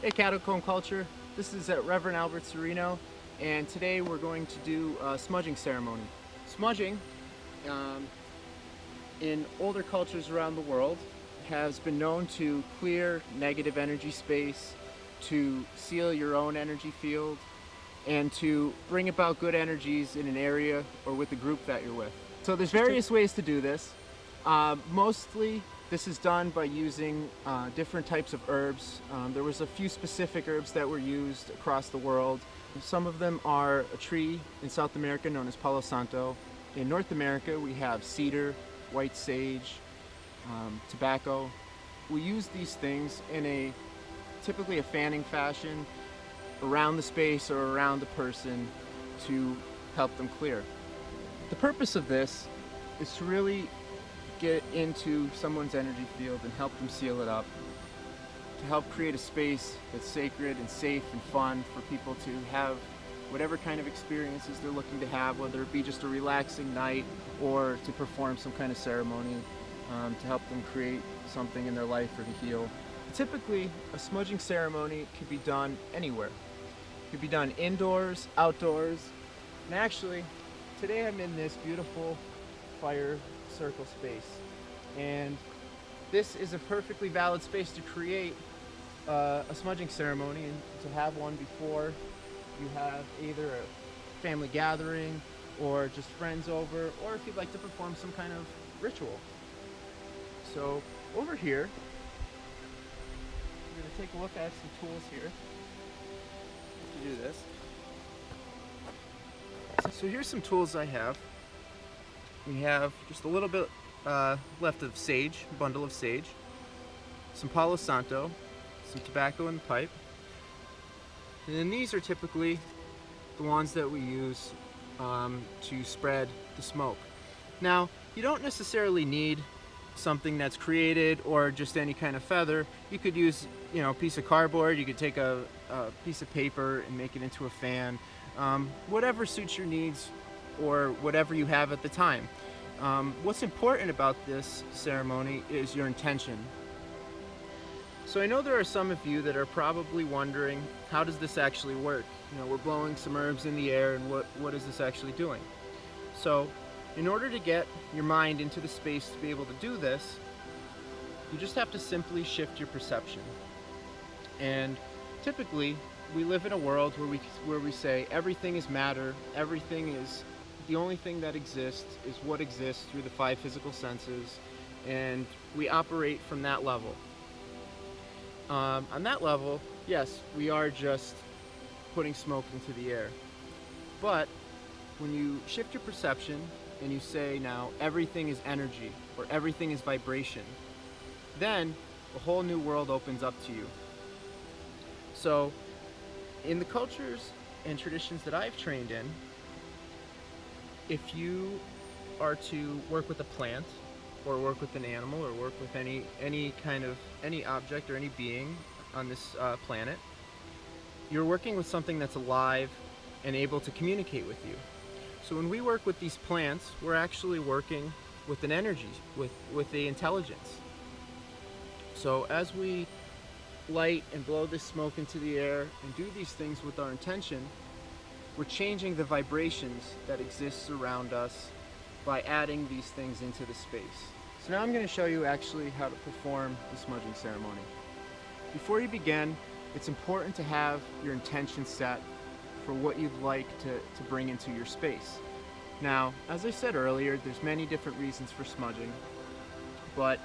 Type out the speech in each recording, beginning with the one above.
Hey Catacomb Culture, this is Reverend Albert Serino, and today we're going to do a smudging ceremony. Smudging, in older cultures around the world, has been known to clear negative energy space, to seal your own energy field, and to bring about good energies in an area or with the group that you're with. So there's various ways to do this. Mostly this is done by using different types of herbs. There was a few specific herbs that were used across the world. Some of them are a tree in South America known as Palo Santo. In North America we have cedar, white sage, tobacco. We use these things in typically a fanning fashion around the space or around the person to help them clear. The purpose of this is to really get into someone's energy field and help them seal it up, to help create a space that's sacred and safe and fun for people to have whatever kind of experiences they're looking to have, whether it be just a relaxing night or to perform some kind of ceremony to help them create something in their life or to heal. Typically, a smudging ceremony can be done anywhere. It can be done indoors, outdoors, and actually, today I'm in this beautiful fire circle space, and this is a perfectly valid space to create a smudging ceremony and to have one before you have either a family gathering or just friends over, or if you'd like to perform some kind of ritual. So over here, we're going to take a look at some tools here to do this. So here's some tools I have. We have just a little bit left of sage, a bundle of sage, some Palo Santo, some tobacco in the pipe, and then these are typically the ones that we use to spread the smoke. Now, you don't necessarily need something that's created or just any kind of feather. You could use, a piece of cardboard. You could take a piece of paper and make it into a fan. Whatever suits your needs or whatever you have at the time. What's important about this ceremony is your intention. So I know there are some of you that are probably wondering, how does this actually work? We're blowing some herbs in the air, and what is this actually doing? So in order to get your mind into the space to be able to do this, you just have to simply shift your perception. And typically we live in a world where we say everything is matter, everything is, the only thing that exists is what exists through the 5 physical senses, and we operate from that level. On that level, yes, we are just putting smoke into the air. But when you shift your perception and you say now everything is energy or everything is vibration, then a whole new world opens up to you. So in the cultures and traditions that I've trained in, if you are to work with a plant or work with an animal or work with any object or any being on this planet, you're working with something that's alive and able to communicate with you. So when we work with these plants, we're actually working with an energy, with the intelligence. So as we light and blow this smoke into the air and do these things with our intention, we're changing the vibrations that exists around us by adding these things into the space. So now I'm going to show you actually how to perform the smudging ceremony. Before you begin, it's important to have your intention set for what you'd like to bring into your space. Now, as I said earlier, there's many different reasons for smudging, but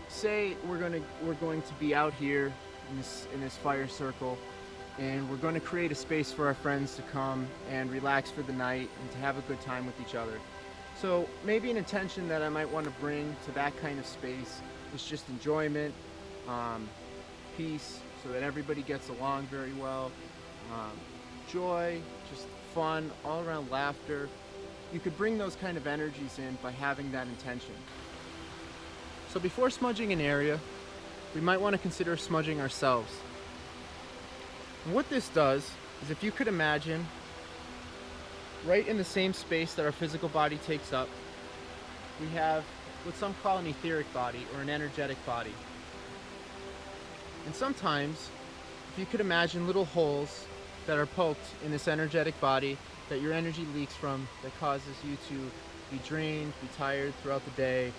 say we're going to be out here in this fire circle, and we're going to create a space for our friends to come and relax for the night and to have a good time with each other. So maybe an intention that I might want to bring to that kind of space is just enjoyment, peace, so that everybody gets along very well, joy, just fun, all around laughter. You could bring those kind of energies in by having that intention. So before smudging an area, we might want to consider smudging ourselves. And what this does is, if you could imagine, right in the same space that our physical body takes up, we have what some call an etheric body or an energetic body. And sometimes you could imagine little holes that are poked in this energetic body that your energy leaks from, that causes you to be drained, be tired throughout the day.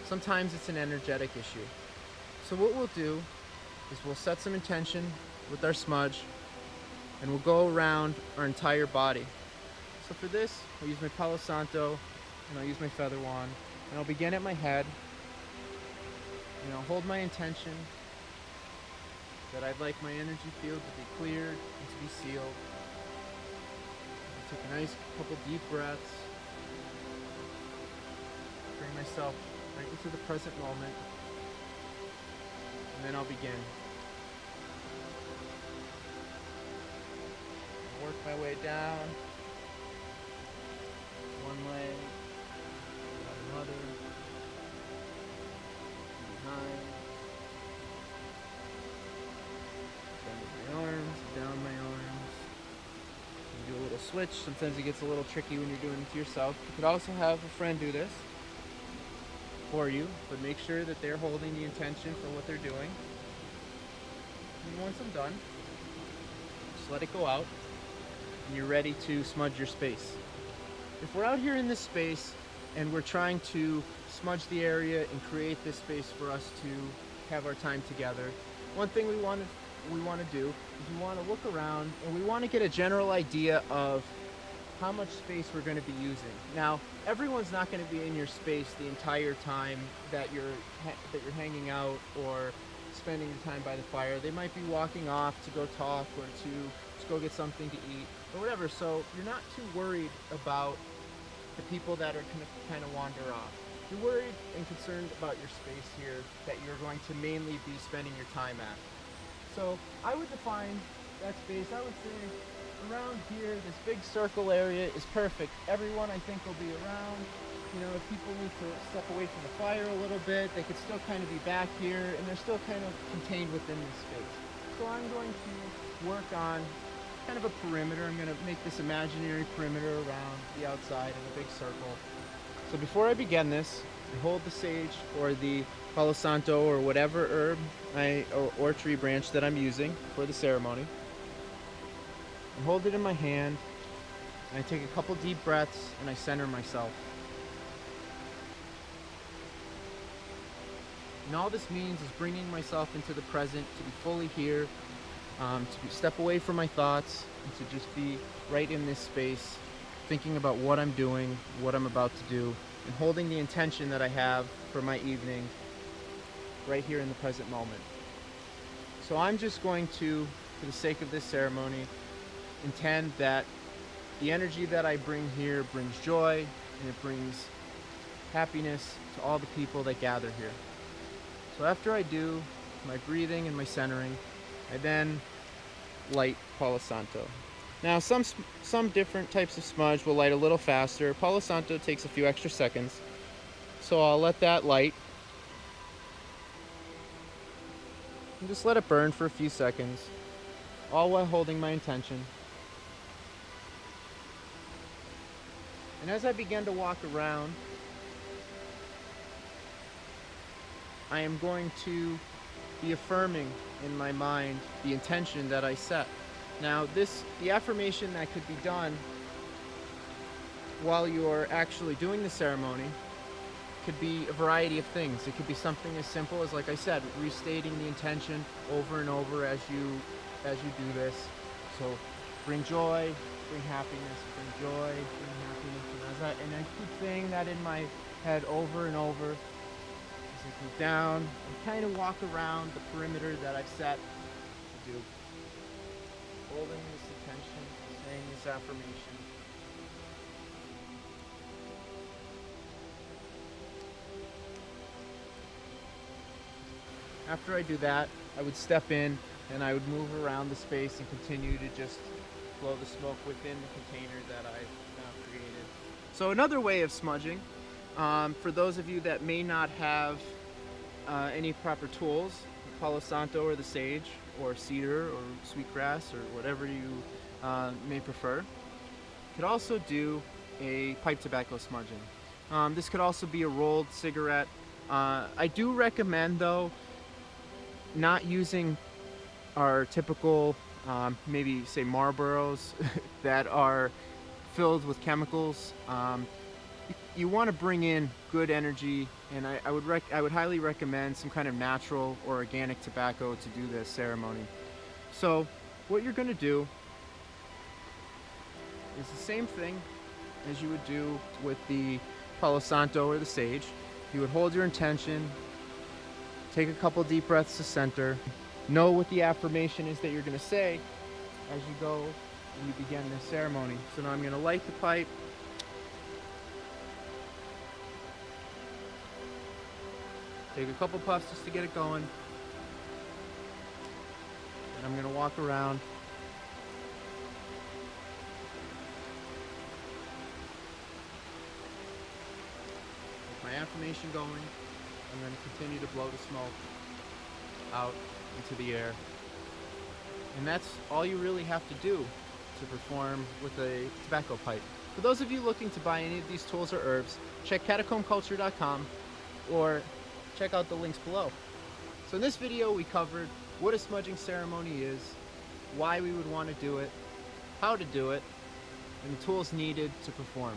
Sometimes it's an energetic issue. So what we'll do is we'll set some intention with our smudge, and we'll go around our entire body. So for this, I'll use my Palo Santo, and I'll use my feather wand, and I'll begin at my head, and I'll hold my intention that I'd like my energy field to be cleared and to be sealed. I'll take a nice couple deep breaths, bring myself right into the present moment, and then I'll begin. Work my way down, one leg, another, behind, bend my arms, down my arms. You do a little switch. Sometimes it gets a little tricky when you're doing it to yourself. You could also have a friend do this for you, but make sure that they're holding the intention for what they're doing. And once I'm done, just let it go out, and you're ready to smudge your space. If we're out here in this space and we're trying to smudge the area and create this space for us to have our time together, one thing we want to do is we want to look around and we want to get a general idea of how much space we're going to be using. Now, everyone's not going to be in your space the entire time that you're hanging out or spending your time by the fire. They might be walking off to go talk or to go get something to eat or whatever. So you're not too worried about the people that are going to kind of wander off. You're worried and concerned about your space here that you're going to mainly be spending your time at. So I would define that space, I would say around here, this big circle area is perfect. Everyone I think will be around. You know, if people need to step away from the fire a little bit, they could still kind of be back here and they're still kind of contained within this space. So I'm going to work on kind of a perimeter. I'm going to make this imaginary perimeter around the outside in a big circle. So before I begin this, I hold the sage or the Palo Santo or whatever herb or tree branch that I'm using for the ceremony. I hold it in my hand, and I take a couple deep breaths, and I center myself. And all this means is bringing myself into the present, to be fully here, step away from my thoughts, and to just be right in this space, thinking about what I'm doing, what I'm about to do, and holding the intention that I have for my evening right here in the present moment. So I'm just going to, for the sake of this ceremony, intend that the energy that I bring here brings joy and it brings happiness to all the people that gather here. So after I do my breathing and my centering, I then light Palo Santo. Now some different types of smudge will light a little faster. Palo Santo takes a few extra seconds, so I'll let that light and just let it burn for a few seconds, all while holding my intention. And as I begin to walk around, I am going to be affirming in my mind the intention that I set. Now the affirmation that could be done while you're actually doing the ceremony could be a variety of things. It could be something as simple as, like I said, restating the intention over and over as you do this. So bring joy, bring happiness, bring joy, bring happiness. And I keep saying that in my head over and over as I go down and kind of walk around the perimeter that I've set to do. Holding this intention, saying this affirmation. After I do that, I would step in and I would move around the space and continue to just blow the smoke within the container that I've now created. So another way of smudging, for those of you that may not have any proper tools, the Palo Santo or the sage or cedar or sweetgrass or whatever you may prefer, could also do a pipe tobacco smudging. This could also be a rolled cigarette. I do recommend, though, not using are typical, maybe say Marlboros that are filled with chemicals. You want to bring in good energy, and I would highly recommend some kind of natural or organic tobacco to do this ceremony. So what you're going to do is the same thing as you would do with the Palo Santo or the sage. You would hold your intention, take a couple deep breaths to center, know what the affirmation is that you're going to say as you go and you begin this ceremony. So now I'm going to light the pipe. Take a couple puffs just to get it going. And I'm going to walk around. With my affirmation going, I'm going to continue to blow the smoke out into the air. And that's all you really have to do to perform with a tobacco pipe. For those of you looking to buy any of these tools or herbs, check catacombculture.com or check out the links below. So in this video we covered what a smudging ceremony is, why we would want to do it, how to do it, and the tools needed to perform.